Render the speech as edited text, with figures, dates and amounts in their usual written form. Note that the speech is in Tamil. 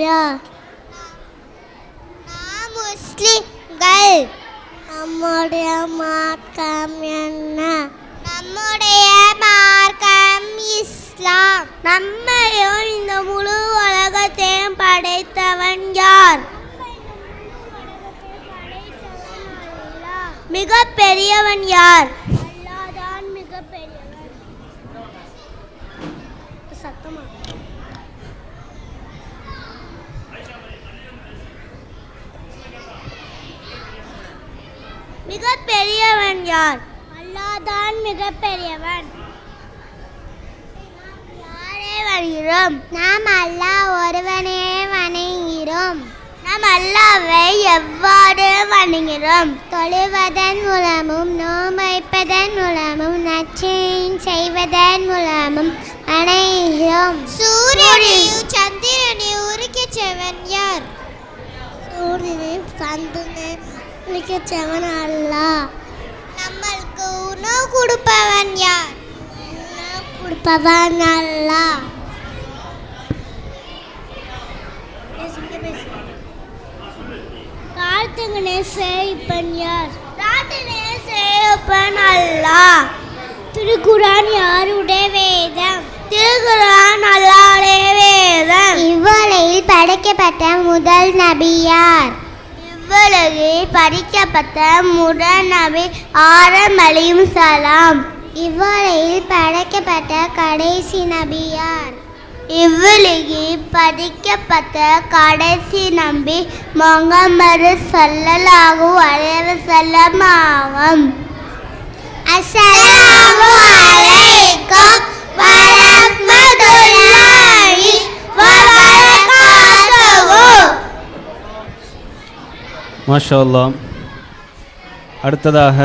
இல்லையா? நாம் முஸ்லிம்கள். நம்முடைய மார்க்கம் என்ன? நம்முடைய மார்க்கம் இஸ்லாம். நம்மையும் இந்த முழு உலகத்தையும் படைத்தவன் யார்? மிக பெரியவன் யார்? அல்லாஹ்தான் மிக பெரியவன். சத்தமா மிக பெரியவன் யார்? அல்லாஹ்தான் மிக பெரியவன். யாரை வணங்குகிறோம்? நாம் அல்லாஹ் ஒருவனே வணங்குகிறோம். நாம் அல்லாஹ்வை எவ்வாறு வணங்குகிறோம்? தொழுவதன் மூலமும் நோன்பைப்பதன் மூலமும் நற்செயல் செய்வதன் மூலமும் வணங்குகிறோம். சூரியனையும் சந்திரனையும் உரிக்கச்செவன் யார்? சூரியனையும் சந்திரனையும் உரிக்கச்செவன் அல்லாஹ். நம்மளுக்கு உணவு கொடுப்பவன் யார்? உணவு கொடுப்பவன் அல்லாஹ். பிரார்த்தனை செய்பவன் யார்? பிரார்த்தனை செய்பவன் அல்லாஹ். திருக்குர்ஆன் யாருடைய வேதம்? திருக்குர்ஆன் அல்லாஹ்வுடைய வேதம். இவ்வுலகில் படைக்கப்பட்ட முதல் நபி யார்? இவ்வுலகில் படைக்கப்பட்ட முதல் நபி ஆதம் அலைஹிஸ்ஸலாம். இவ்வுலகில் படைக்கப்பட்ட கடைசி நபி யார்? இவ்வுலகில் படைக்கப்பட்ட கடைசி நபி முஹம்மது ஸல்லல்லாஹு அலைஹி வஸல்லம் ஆகும். அஸ்ஸலாமு அலைக்கும் வரஹ்மத்துல்லாஹி வபரகாத்துஹு. மாஷா அல்லாஹ். அடுத்ததாக